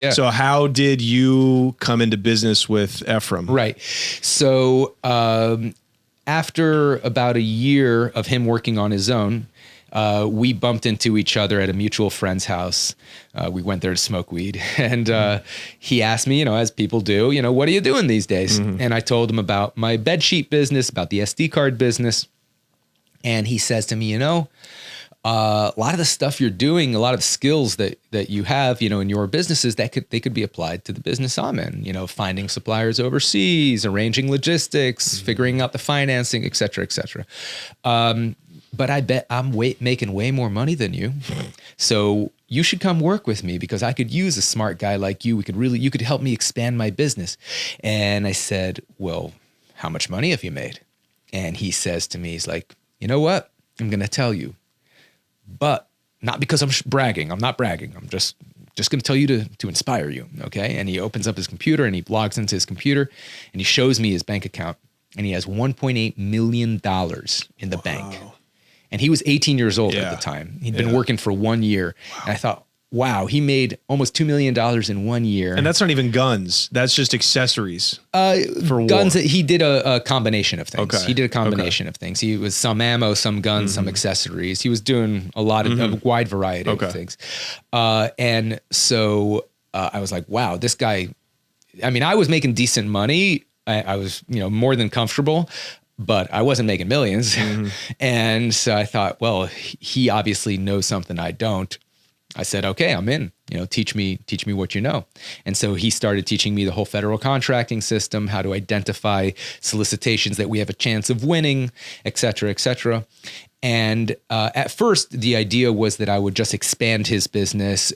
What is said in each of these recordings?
Yeah. So how did you come into business with Ephraim? Right. So after about a year of him working on his own, we bumped into each other at a mutual friend's house. We went there to smoke weed, and he asked me, as people do, what are you doing these days? And I told him about my bedsheet business, about the SD card business. And he says to me, a lot of the stuff you're doing, a lot of the skills that you have, in your businesses, they could be applied to the business I'm in, finding suppliers overseas, arranging logistics, figuring out the financing, et cetera, et cetera. But I bet I'm making way more money than you. So you should come work with me because I could use a smart guy like you. You could help me expand my business. And I said, well, how much money have you made? And he says to me, he's like, you know what? I'm going to tell you, but not because I'm bragging. I'm not bragging. I'm just going to tell you to inspire you. Okay. And he opens up his computer and he logs into his computer and he shows me his bank account and he has $1.8 million in the bank. And he was 18 years old at the time. He'd been working for 1 year. Wow. And I thought, wow, he made almost $2 million in 1 year. And that's not even guns. That's just accessories for guns. War. He did a combination of things. Okay. He did a combination of things. He was some ammo, some guns, some accessories. He was doing a lot of a wide variety of things. And so I was like, wow, this guy, I was making decent money. I was, more than comfortable, but I wasn't making millions. And so I thought, well, he obviously knows something I don't. I said, okay, I'm in, teach me what you know. And so he started teaching me the whole federal contracting system, how to identify solicitations that we have a chance of winning, et cetera, et cetera. And at first, the idea was that I would just expand his business,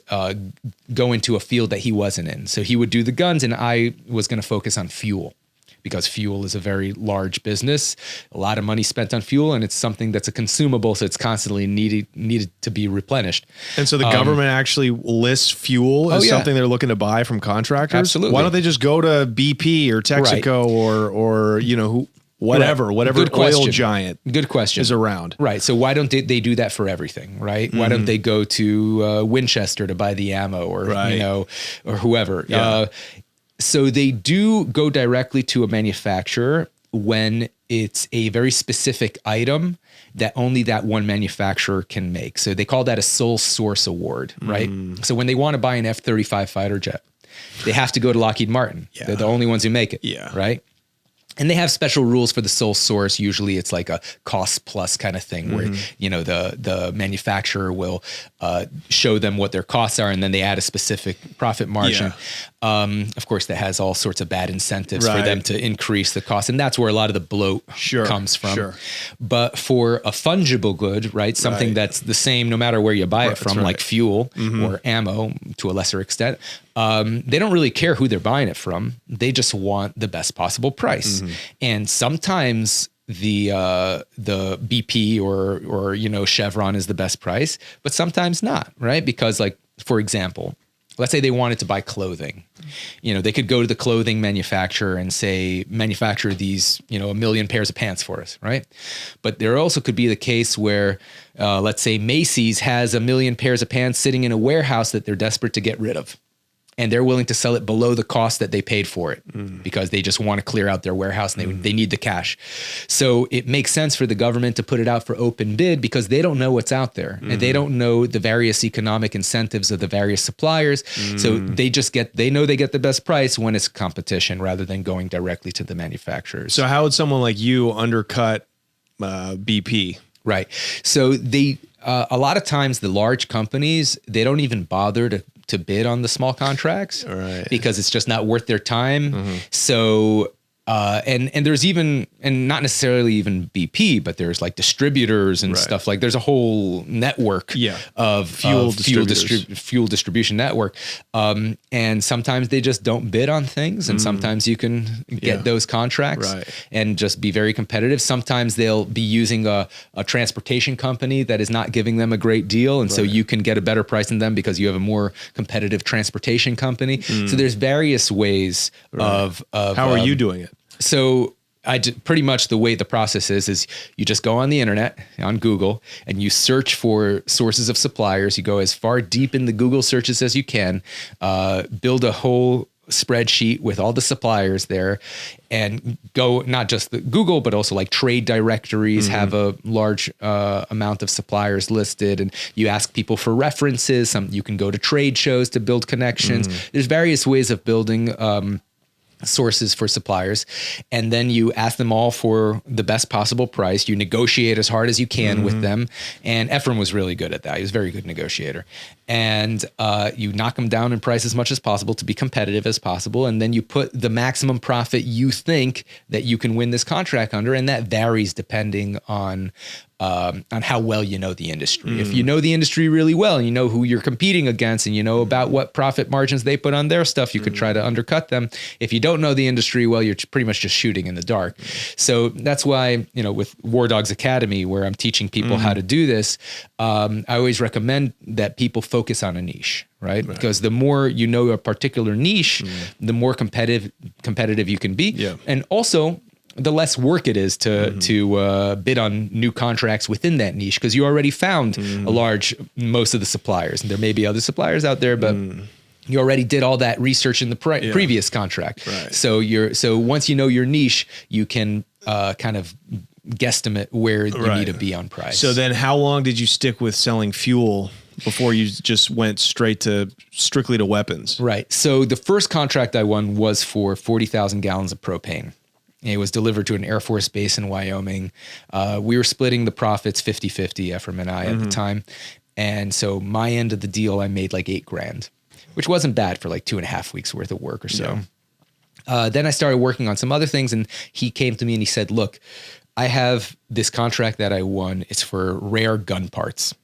go into a field that he wasn't in. So he would do the guns and I was going to focus on fuel. Because fuel is a very large business, a lot of money spent on fuel, and it's something that's a consumable, so it's constantly needed to be replenished. And so the government actually lists fuel as something they're looking to buy from contractors? Absolutely. Why don't they just go to BP or Texaco or whatever oil giant Good question. is around? Right. So why don't they do that for everything, right? Why don't they go to Winchester to buy the ammo or or whoever? Yeah. So they do go directly to a manufacturer when it's a very specific item that only that one manufacturer can make. So they call that a sole source award, right? So when they want to buy an F-35 fighter jet, they have to go to Lockheed Martin. Yeah. They're the only ones who make it, right? And they have special rules for the sole source. Usually it's like a cost plus kind of thing where, the manufacturer will show them what their costs are and then they add a specific profit margin. Of course, that has all sorts of bad incentives for them to increase the cost. And that's where a lot of the bloat comes from. But for a fungible good, right, something that's the same no matter where you buy it from, like fuel or ammo to a lesser extent, they don't really care who they're buying it from. They just want the best possible price. And sometimes the BP or Chevron is the best price, but sometimes not, right? Because like, for example, let's say they wanted to buy clothing. They could go to the clothing manufacturer and say, manufacture these, 1 million pairs of pants for us, right? But there also could be the case where, let's say Macy's has 1 million pairs of pants sitting in a warehouse that they're desperate to get rid of. And they're willing to sell it below the cost that they paid for it because they just want to clear out their warehouse and they need the cash. So it makes sense for the government to put it out for open bid because they don't know what's out there and they don't know the various economic incentives of the various suppliers. So they know they get the best price when it's competition rather than going directly to the manufacturers. So how would someone like you undercut BP? Right. So a lot of times the large companies, they don't even bother to bid on the small contracts because it's just not worth their time. So, and there's even, and not necessarily even BP, but there's like distributors and stuff like there's a whole network of fuel distribution network. And sometimes they just don't bid on things and sometimes you can get those contracts and just be very competitive. Sometimes they'll be using a transportation company that is not giving them a great deal. And so you can get a better price than them because you have a more competitive transportation company. So there's various ways of how are you doing it? So pretty much the way the process is you just go on the internet, on Google, and you search for sources of suppliers. You go as far deep in the Google searches as you can, build a whole spreadsheet with all the suppliers there, and go not just the Google, but also like trade directories have a large amount of suppliers listed, and you ask people for references. You can go to trade shows to build connections. There's various ways of building sources for suppliers, and then you ask them all for the best possible price. You negotiate as hard as you can with them, and Ephraim was really good at that. He was a very good negotiator, and you knock them down in price as much as possible to be competitive as possible, and then you put the maximum profit you think that you can win this contract under, and that varies depending on how well you know the industry. If you know the industry really well, and you know who you're competing against, and you know about what profit margins they put on their stuff, you could try to undercut them. If you don't know the industry well, you're pretty much just shooting in the dark. So that's why, with War Dogs Academy, where I'm teaching people how to do this, I always recommend that people focus on a niche, right? Because the more you know a particular niche, the more competitive you can be. Yeah. And also, the less work it is to bid on new contracts within that niche, because you already found most of the suppliers. And there may be other suppliers out there, but you already did all that research in the previous contract. Right. So once you know your niche, you can kind of guesstimate where you need to be on price. So then how long did you stick with selling fuel before you just went strictly to weapons? Right. So the first contract I won was for 40,000 gallons of propane. It was delivered to an Air Force base in Wyoming. We were splitting the profits 50-50, Ephraim and I, at the time. And so my end of the deal, I made like $8,000, which wasn't bad for like 2.5 weeks worth of work or so. Yeah. Then I started working on some other things, and he came to me and he said, look, I have this contract that I won. It's for rare gun parts,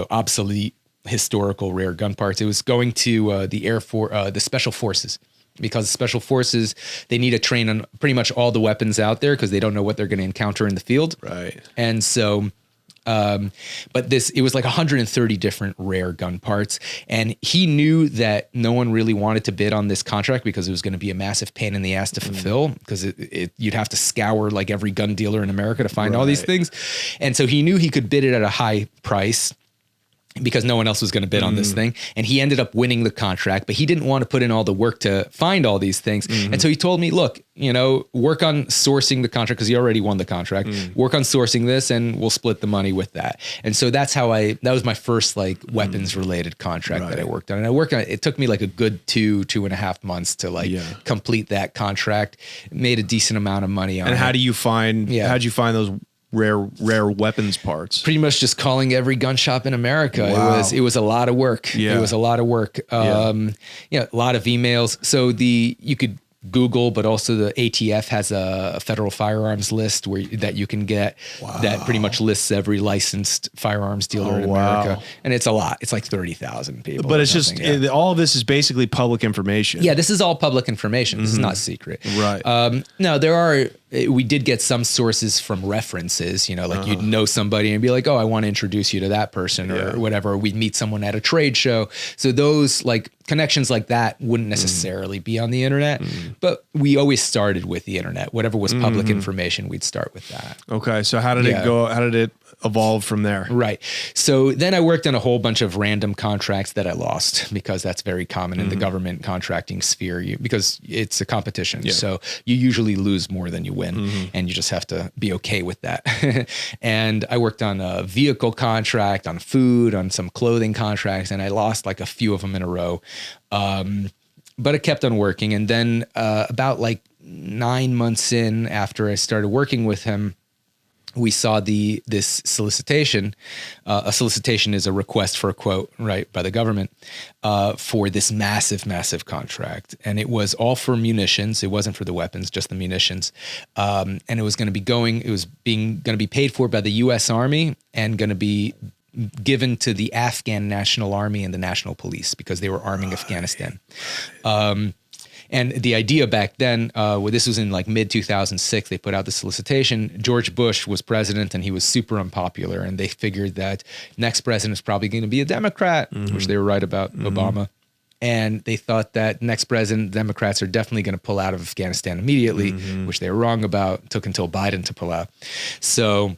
obsolete, historical rare gun parts. It was going to the Air Force, the Special Forces. Because Special Forces, they need to train on pretty much all the weapons out there because they don't know what they're going to encounter in the field. Right. And so, but it was like 130 different rare gun parts. And he knew that no one really wanted to bid on this contract because it was going to be a massive pain in the ass to fulfill, because you'd have to scour like every gun dealer in America to find all these things. And so he knew he could bid it at a high price, because no one else was going to bid on this thing. And he ended up winning the contract, but he didn't want to put in all the work to find all these things. And so he told me, look, work on sourcing the contract, because he already won the contract. Work on sourcing this and we'll split the money with that. And so that's how that was my first like weapons related contract that I worked on. And I worked on it. It took me like a good 2.5 months to complete that contract. Made a decent amount of money on it. And how'd you find those rare weapons parts? Pretty much just calling every gun shop in America. Wow. It was a lot of work. It was a lot of work. A lot of emails. So you could Google, but also the ATF has a federal firearms list that you can get that pretty much lists every licensed firearms dealer in America. And it's a lot. It's like 30,000 people. But it's just, all of this is basically public information. Yeah, this is all public information. This is not secret. Right. No, we did get some sources from references, like you'd know somebody and be like, oh, I want to introduce you to that person or whatever. We'd meet someone at a trade show. So those like connections like that wouldn't necessarily be on the internet, but we always started with the internet. Whatever was public information, we'd start with that. Okay. So how did it go? How did it evolve from there? Right. So then I worked on a whole bunch of random contracts that I lost, because that's very common in the government contracting sphere, because it's a competition. So you usually lose more than you win, and you just have to be okay with that. And I worked on a vehicle contract, on food, on some clothing contracts, and I lost like a few of them in a row. But it kept on working. And then about like 9 months in, after I started working with him, we saw this solicitation. A solicitation is a request for a quote, right, by the government for this massive contract. And it was all for munitions. It wasn't for the weapons, just the munitions. And it was going to be paid for by the U.S. Army and going to be given to the Afghan National Army and the National Police, because they were arming Afghanistan. And the idea back then, this was in like mid 2006, they put out the solicitation. George Bush was president and he was super unpopular. And they figured that next president is probably going to be a Democrat, which they were right about, Obama. And they thought that next president, Democrats are definitely going to pull out of Afghanistan immediately, which they were wrong about. It took until Biden to pull out. So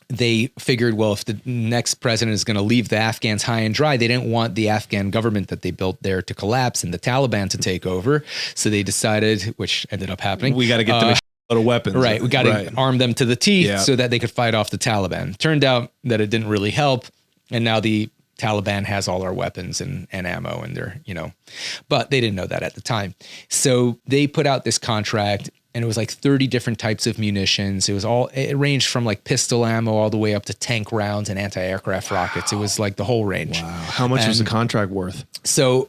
they figured, well, if the next president is going to leave the Afghans high and dry, they didn't want the Afghan government that they built there to collapse and the Taliban to take over. So they decided, which ended up happening, We got to get them a lot of weapons. right, we got to arm them to the teeth so that they could fight off the Taliban. Turned out that it didn't really help. And now the Taliban has all our weapons and ammo, and they're, but they didn't know that at the time. So they put out this contract, and it was like 30 different types of munitions. It ranged from like pistol ammo all the way up to tank rounds and anti-aircraft rockets. It was like the whole range. Wow. How much was the contract worth? So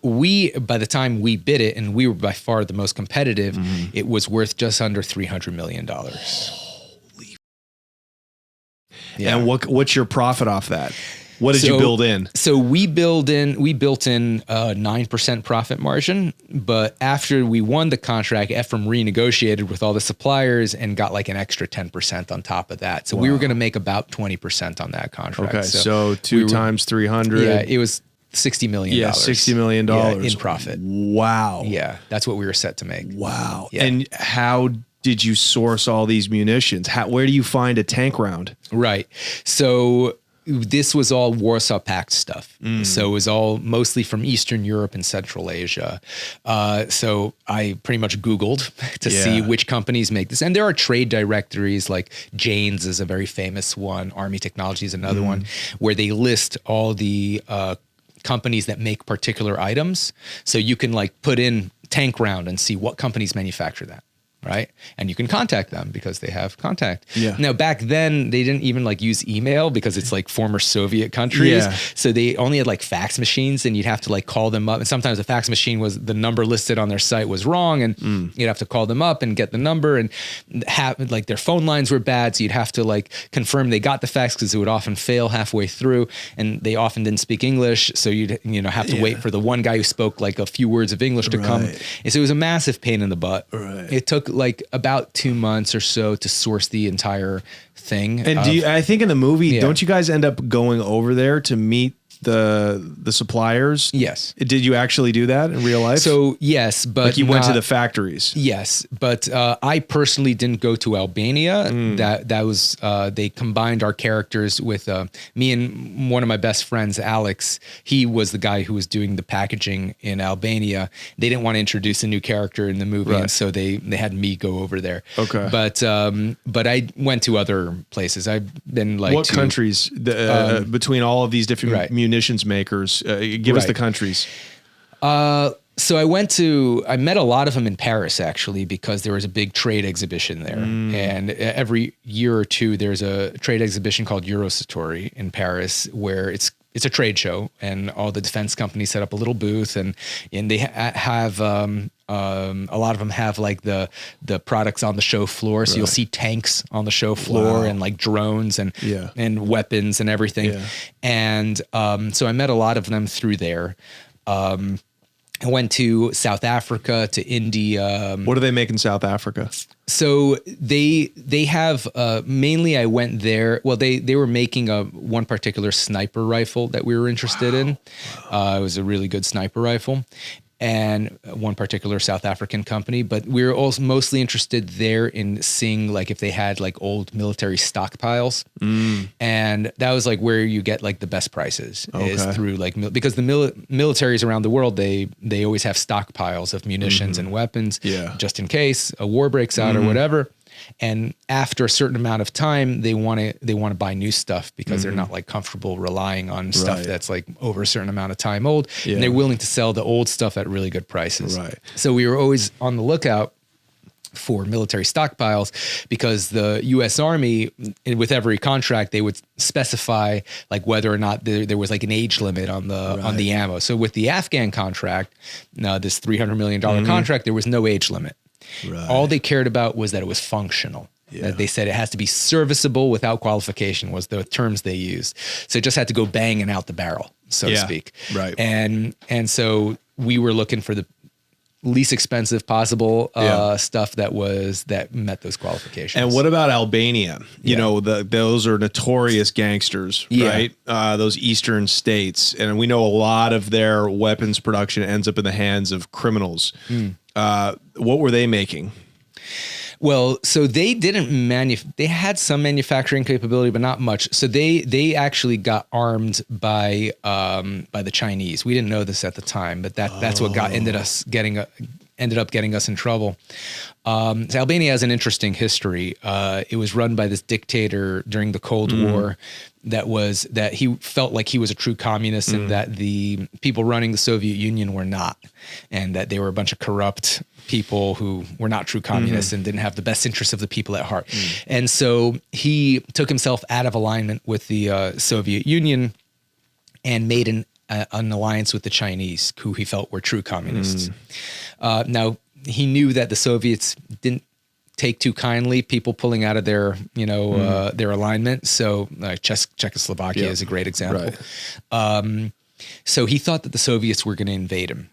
by the time we bid it, and we were by far the most competitive, it was worth just under $300 million. Holy. Yeah. And what's your profit off that? What did you build in? So we built in a 9% profit margin, but after we won the contract, Ephraim renegotiated with all the suppliers and got like an extra 10% on top of that. So we were going to make about 20% on that contract. Okay, so two times 300. Yeah, it was $60 million. Yeah, $60 million in profit. Wow. Yeah, that's what we were set to make. Wow. Yeah. And how did you source all these munitions? Where do you find a tank round? Right. So this was all Warsaw Pact stuff. So it was all mostly from Eastern Europe and Central Asia. So I pretty much Googled to see which companies make this. And there are trade directories, like Jane's is a very famous one. Army Technology is another one, where they list all the companies that make particular items. So you can like put in tank round and see what companies manufacture that. Right. And you can contact them because they have contact. Yeah. Now, back then, they didn't even like use email because it's like former Soviet countries. Yeah. So they only had like fax machines, and you'd have to like call them up. And sometimes the fax machine the number listed on their site was wrong, and you'd have to call them up and get the number, and have like their phone lines were bad. So you'd have to like confirm they got the fax, because it would often fail halfway through, and they often didn't speak English. So you'd have to wait for the one guy who spoke like a few words of English to come. And so it was a massive pain in the butt. Right. It took like about 2 months or so to source the entire thing. And I think in the movie, don't you guys end up going over there to meet the suppliers? Yes. Did you actually do that in real life? So yes, but like you went to the factories. Yes, but I personally didn't go to Albania. That was they combined our characters with me and one of my best friends, Alex. He was the guy who was doing the packaging in Albania. They didn't want to introduce a new character in the movie, and so they had me go over there. Okay, but I went to other places. I've been like what countries between all of these different munitions makers? Give us the countries. So I met a lot of them in Paris, actually, because there was a big trade exhibition there. And every year or two, there's a trade exhibition called Eurosatori in Paris, where it's a trade show, and all the defense companies set up a little booth, and they have a lot of them have like the products on the show floor. So you'll see tanks on the show floor, and like drones and weapons and everything. And so I met a lot of them through there. I went to South Africa, to India. What do they make in South Africa? So they have mainly. I went there. Well, they were making one particular sniper rifle that we were interested in. It was a really good sniper rifle, and one particular South African company. But we were also mostly interested there in seeing like if they had like old military stockpiles, and that was like where you get like the best prices is through like because the militaries around the world they always have stockpiles of munitions and weapons just in case a war breaks out or whatever. And after a certain amount of time, they want to buy new stuff because they're not like comfortable relying on stuff that's like over a certain amount of time old. And they're willing to sell the old stuff at really good prices. Right. So we were always on the lookout for military stockpiles because the U.S. Army, with every contract, they would specify like whether or not there was like an age limit on the ammo. So with the Afghan contract, this $300 million contract, there was no age limit. Right. All they cared about was that it was functional. They said it has to be serviceable without qualification was the terms they used. So it just had to go banging out the barrel, so to speak. Right. And so we were looking for least expensive possible stuff that met those qualifications. And what about Albania? You know, those are notorious gangsters, right? Those eastern states. And we know a lot of their weapons production ends up in the hands of criminals. What were they making? Well, so they didn't they had some manufacturing capability, but not much. So they actually got armed by the Chinese. We didn't know this at the time, but that's what ended up getting us in trouble. So Albania has an interesting history. It was run by this dictator during the Cold War that he felt like he was a true communist and that the people running the Soviet Union were not, and that they were a bunch of corrupt people who were not true communists and didn't have the best interests of the people at heart. And so he took himself out of alignment with the Soviet Union and made an alliance with the Chinese, who he felt were true communists. Now, he knew that the Soviets didn't take too kindly people pulling out of their, their alignment. So Czechoslovakia is a great example. Right. So he thought that the Soviets were going to invade him.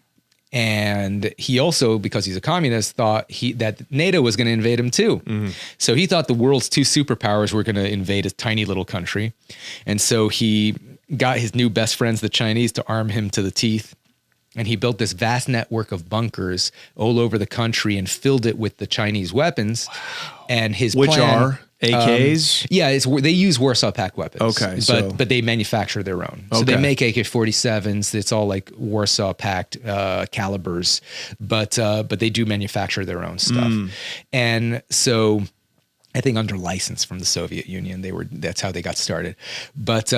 And he also, because he's a communist, thought that NATO was going to invade him too. So he thought the world's two superpowers were going to invade a tiny little country. And so he got his new best friends, the Chinese, to arm him to the teeth. And he built this vast network of bunkers all over the country and filled it with the Chinese weapons. Wow. And his Which plan, are AKs? They use Warsaw Pact weapons. Okay, but they manufacture their own. So they make AK-47s. It's all like Warsaw Pact calibers, but they do manufacture their own stuff. And so I think under license from the Soviet Union, that's how they got started. But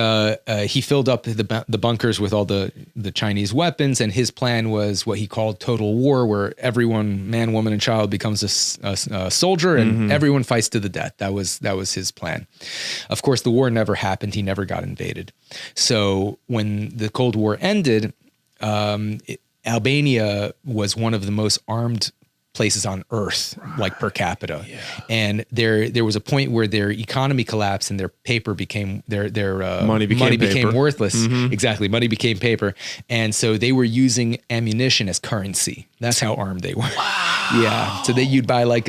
he filled up the bunkers with all the Chinese weapons, and his plan was what he called total war, where everyone, man, woman, and child, becomes a soldier, and everyone fights to the death. That was his plan. Of course, the war never happened. He never got invaded. So when the Cold War ended, Albania was one of the most armed places on earth, like per capita. And there was a point where their economy collapsed and their paper became their money became worthless. Exactly. Money became paper. And so they were using ammunition as currency. That's how armed they were. Wow. Yeah. So you'd buy like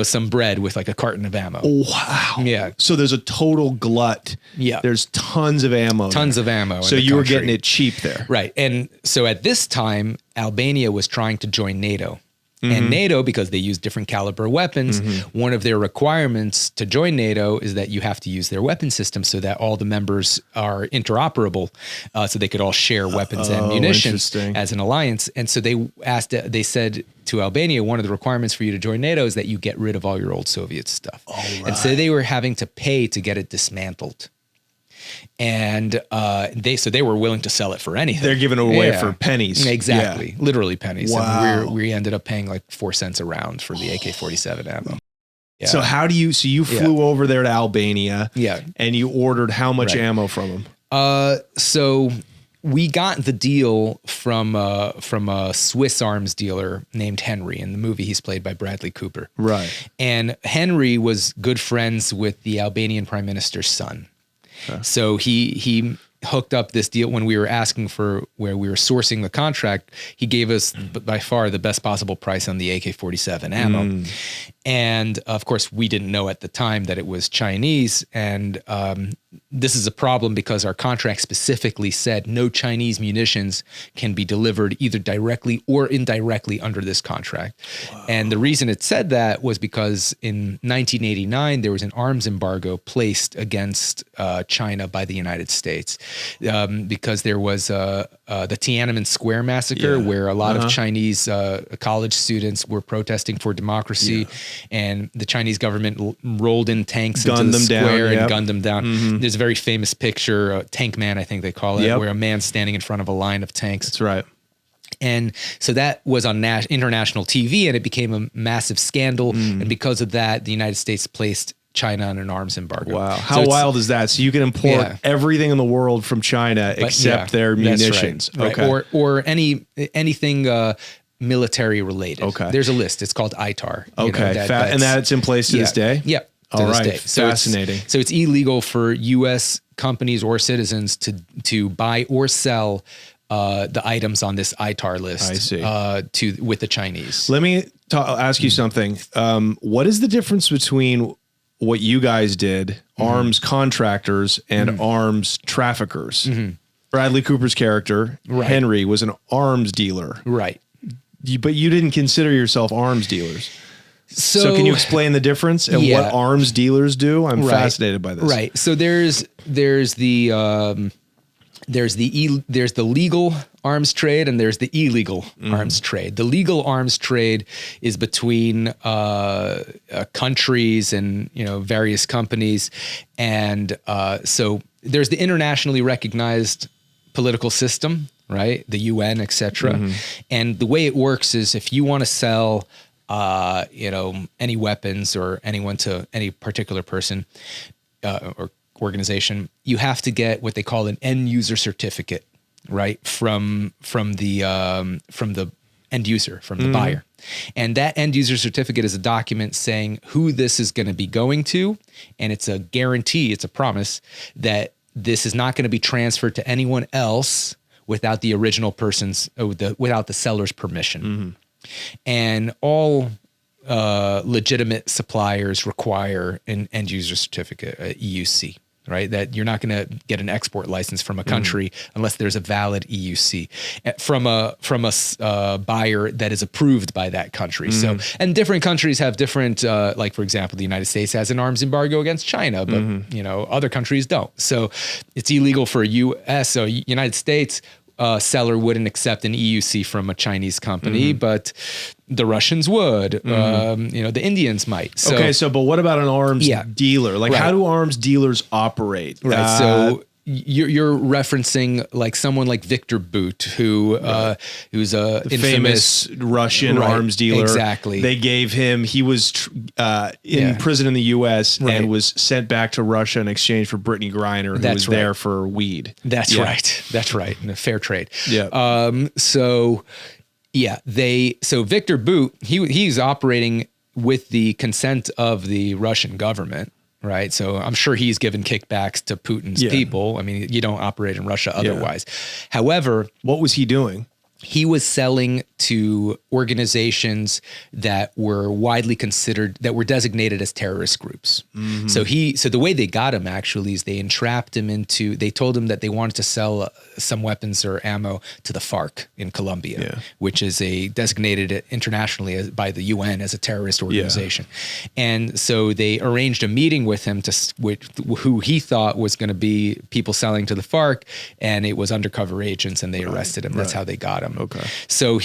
some bread with like a carton of ammo. Wow. Yeah. So there's a total glut. Yeah. There's tons of ammo. Tons of ammo. So you were getting it cheap there. Right. And so at this time, Albania was trying to join NATO. And NATO, because they use different caliber weapons, one of their requirements to join NATO is that you have to use their weapon system so that all the members are interoperable, so they could all share weapons and munitions as an alliance. And so they said to Albania, one of the requirements for you to join NATO is that you get rid of all your old Soviet stuff. And so they were having to pay to get it dismantled. And they were willing to sell it for anything. They're giving it away for pennies. Exactly. Yeah. Literally pennies. Wow. And we ended up paying like 4 cents a round for the AK-47 ammo. Yeah. So you flew over there to Albania and you ordered how much ammo from them? So we got the deal from a Swiss arms dealer named Henry. In the movie, he's played by Bradley Cooper. Right. And Henry was good friends with the Albanian prime minister's son. So he hooked up this deal when we were asking for where we were sourcing the contract. He gave us by far the best possible price on the AK-47 ammo. And of course, we didn't know at the time that it was Chinese. And this is a problem because our contract specifically said no Chinese munitions can be delivered either directly or indirectly under this contract. Wow. And the reason it said that was because in 1989, there was an arms embargo placed against China by the United States because there was the Tiananmen Square massacre where a lot of Chinese college students were protesting for democracy. And the Chinese government rolled in tanks into the square and gunned them down. There's a very famous picture, Tank Man, I think they call it, where a man's standing in front of a line of tanks. That's right. And so that was on international TV and it became a massive scandal. And because of that, the United States placed China on an arms embargo. Wow. How wild is that? So you can import everything in the world from China except their munitions. Right. Okay. Or anything military related. Okay. There's a list. It's called ITAR. Okay. And that's in place to this day? Yeah. All right. Fascinating. So it's illegal for U.S. companies or citizens to buy or sell the items on this ITAR list. I see. With the Chinese. Let me ask you something. What is the difference between what you guys did, arms contractors and arms traffickers? Bradley Cooper's character, Henry, was an arms dealer. Right. But you didn't consider yourself arms dealers. So can you explain the difference and what arms dealers do? I'm fascinated by this. Right. So there's the legal arms trade and there's the illegal arms trade. The legal arms trade is between countries and various companies, and so there's the internationally recognized political system, right? The UN, etc. And the way it works is if you want to sell any weapons or anyone to any particular person or organization, you have to get what they call an end user certificate, right? From the end user, from the buyer. And that end user certificate is a document saying who this is going to be going to. And it's a guarantee, it's a promise that this is not going to be transferred to anyone else without the original person's, without the seller's permission. And all legitimate suppliers require an end user certificate, EUC, right? That you're not going to get an export license from a country unless there's a valid EUC from a buyer that is approved by that country. So, and different countries have different, like for example, the United States has an arms embargo against China, but other countries don't. So it's illegal for a United States seller wouldn't accept an EUC from a Chinese company, but the Russians would, the Indians might. So, but what about an arms dealer? Like how do arms dealers operate? Right. So you're referencing like someone like Victor Bout, who's a famous Russian arms dealer. Exactly. They gave him, he was in prison in the US and was sent back to Russia in exchange for Brittany Griner, who was there for weed. That's right. That's right. In a fair trade. Yeah. So Victor Bout, he's operating with the consent of the Russian government. Right. So I'm sure he's given kickbacks to Putin's people. I mean, you don't operate in Russia otherwise. However, what was he doing? He was selling to organizations that were widely considered, that were designated as terrorist groups. So the way they got him actually is they entrapped him into, they told him that they wanted to sell some weapons or ammo to the FARC in Colombia, which is designated internationally by the UN as a terrorist organization. And so they arranged a meeting with him who he thought was going to be people selling to the FARC, and it was undercover agents, and they arrested him. That's how they got him. Okay. So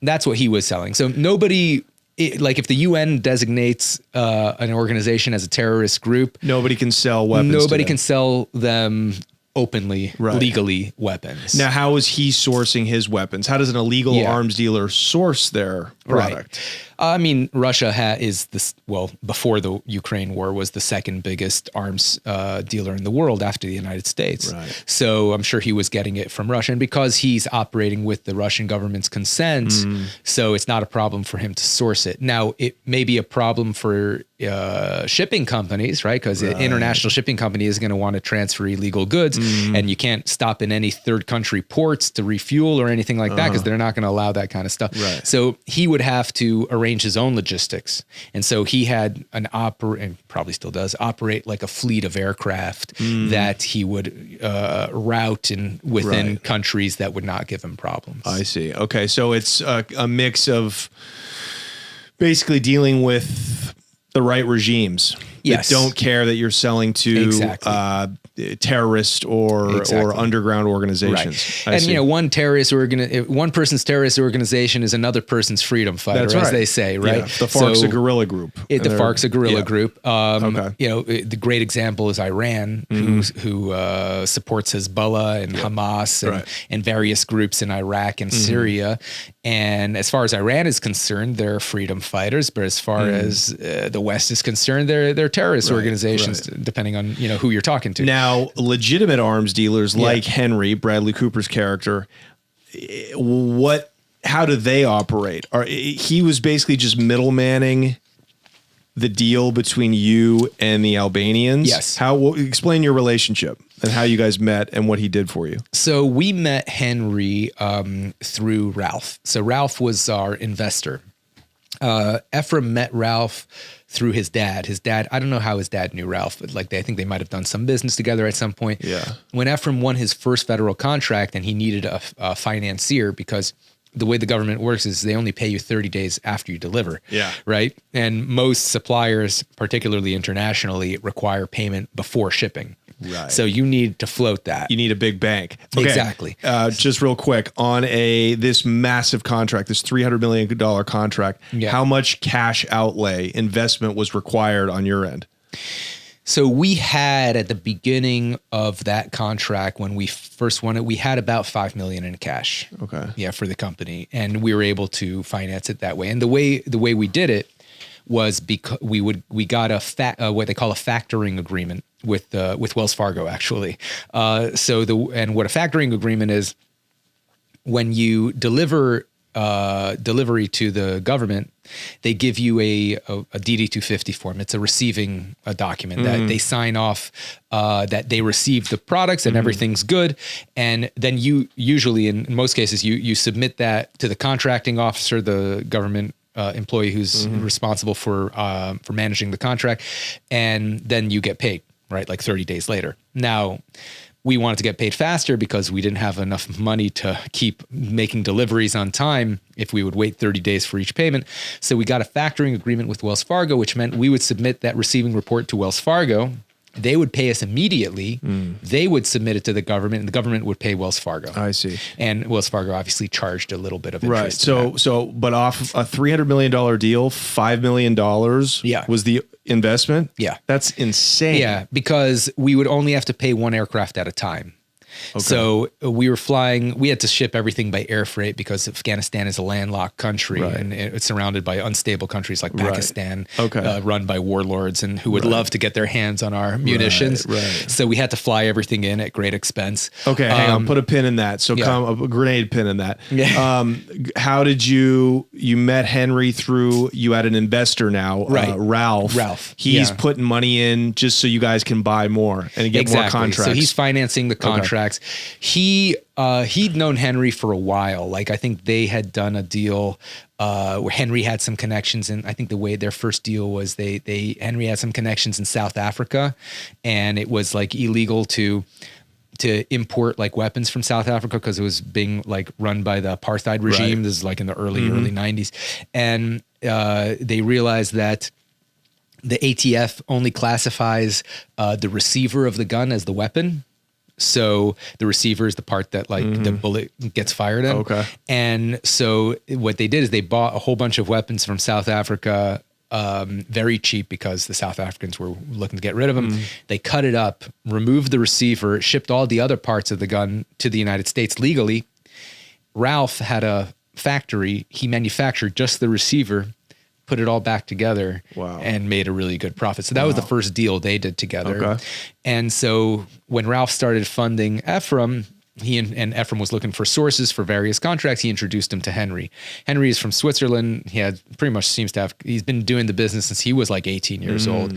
that's what he was selling. So like if the UN designates an organization as a terrorist group, nobody can sell weapons. Nobody can sell them openly, legally weapons. Now, how is he sourcing his weapons? How does an illegal arms dealer source their product? I mean, Russia is before the Ukraine war, was the second biggest arms dealer in the world after the United States. Right. So I'm sure he was getting it from Russia. And because he's operating with the Russian government's consent, so it's not a problem for him to source it. Now, it may be a problem for shipping companies, right? Because an international shipping company is going to want to transfer illegal goods, and you can't stop in any third country ports to refuel or anything like that, because they're not going to allow that kind of stuff. Right. So he would have to arrange his own logistics. And so he had and probably still does, operate like a fleet of aircraft that he would route within countries that would not give him problems. I see. Okay. So it's a mix of basically dealing with the right regimes that don't care that you're selling to terrorist or underground organizations. And one person's terrorist organization is another person's freedom fighter, as they say, right? Yeah. The FARC's a guerrilla group. The FARC's a guerrilla group. The great example is Iran, who supports Hezbollah and Hamas and various groups in Iraq and Syria. And as far as Iran is concerned, they're freedom fighters, but as far as the West is concerned, they're terrorist organizations, depending on who you're talking to. Now, legitimate arms dealers like Henry, Bradley Cooper's character, how do they operate? He was basically just middlemanning the deal between you and the Albanians. Yes. Explain your relationship. and how you guys met and what he did for you. So we met Henry through Ralph. So Ralph was our investor. Ephraim met Ralph through his dad. His dad, I don't know how his dad knew Ralph, but I think they might have done some business together at some point. Yeah. When Ephraim won his first federal contract and he needed a financier, because the way the government works is they only pay you 30 days after you deliver. Yeah. Right. And most suppliers, particularly internationally, require payment before shipping. Right. So you need to float that. You need a big bank. Okay. Exactly. Just real quick on this massive contract, this $300 million contract, how much cash outlay investment was required on your end? So we had at the beginning of that contract, when we first won it, we had about $5 million in cash. Okay. Yeah, for the company, and we were able to finance it that way. And the way we did it was because we got what they call a factoring agreement with Wells Fargo, actually. What a factoring agreement is, when you deliver delivery to the government, they give you a DD-250 form. It's a receiving document that they sign off that they received the products and everything's good. And then you usually, in most cases, you submit that to the contracting officer, the government employee who's responsible for managing the contract, and then you get paid, right? Like 30 days later. Now, we wanted to get paid faster because we didn't have enough money to keep making deliveries on time if we would wait 30 days for each payment. So we got a factoring agreement with Wells Fargo, which meant we would submit that receiving report to Wells Fargo. They would pay us immediately. They would submit it to the government, and the government would pay Wells Fargo. I see. And Wells Fargo obviously charged a little bit of interest. Right. But off a $300 million deal, $5 million was the investment? Yeah. That's insane. Yeah, because we would only have to pay one aircraft at a time. Okay. So we had to ship everything by air freight because Afghanistan is a landlocked country, and it's surrounded by unstable countries like Pakistan, run by warlords and who would love to get their hands on our munitions. Right. So we had to fly everything in at great expense. Okay, hang on, put a pin in that. So a grenade pin in that. Yeah. How did you met Henry through, you had an investor now, Ralph. He's putting money in just so you guys can buy more and get more contracts. So he's financing the contract. He'd known Henry for a while. Like, I think they had done a deal where Henry had some connections, and I think the way their first deal was Henry had some connections in South Africa, and it was like illegal to import like weapons from South Africa because it was being like run by the apartheid regime. This is like in the early 90s, and they realized that the ATF only classifies the receiver of the gun as the weapon. So the receiver is the part that the bullet gets fired in. Okay. And so what they did is they bought a whole bunch of weapons from South Africa, very cheap because the South Africans were looking to get rid of them. They cut it up, removed the receiver, shipped all the other parts of the gun to the United States legally. Ralph had a factory. He manufactured just the receiver, put it all back together, and made a really good profit. So that was the first deal they did together. Okay. And so when Ralph started funding Ephraim, he and Ephraim was looking for sources for various contracts. He introduced him to Henry. Henry is from Switzerland. He's been doing the business since he was like 18 years old.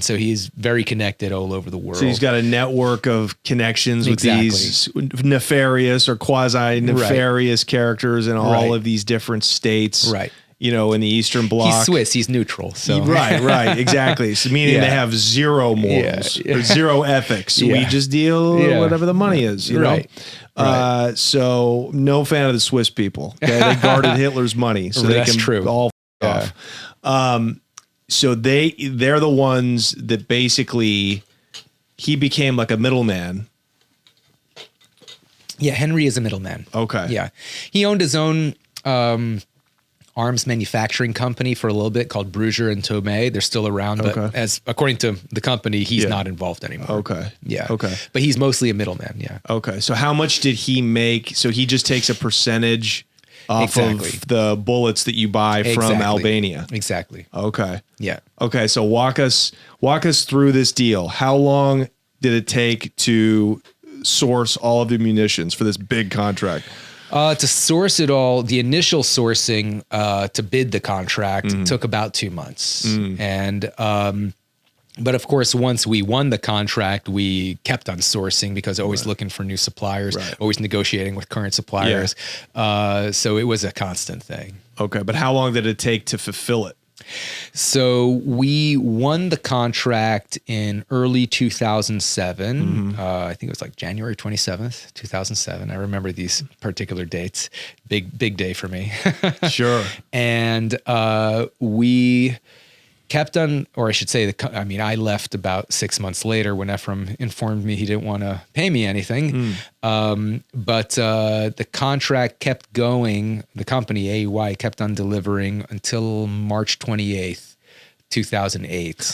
So he's very connected all over the world. So he's got a network of connections with these nefarious or quasi-nefarious characters in all of these different states. Right. You know, in the Eastern Bloc. He's Swiss. He's neutral. So right, exactly. So meaning they have zero morals or zero ethics. We just deal whatever the money is. You know. So no fan of the Swiss people. Okay? They guarded Hitler's money, so they can all off. So they're the ones that basically he became like a middleman. Yeah, Henry is a middleman. Okay. Yeah, he owned his own arms manufacturing company for a little bit called Bruger and Tomei. They're still around, but as according to the company, he's not involved anymore. Okay. Yeah. Okay. But he's mostly a middleman. Yeah. Okay. So how much did he make? So he just takes a percentage off of the bullets that you buy from Albania. Exactly. Okay. Yeah. Okay. So walk us through this deal. How long did it take to source all of the munitions for this big contract? To source it all, the initial sourcing to bid the contract took about 2 months. And But of course, once we won the contract, we kept on sourcing because always looking for new suppliers, always negotiating with current suppliers. So it was a constant thing. Okay. But how long did it take to fulfill it? So we won the contract in early 2007. I think it was like January 27th, 2007. I remember these particular dates. Big day for me. Sure. And we kept on, or I should say, I left about 6 months later when Ephraim informed me he didn't want to pay me anything. But the contract kept going. The company, AEY, kept on delivering until March 28th, 2008.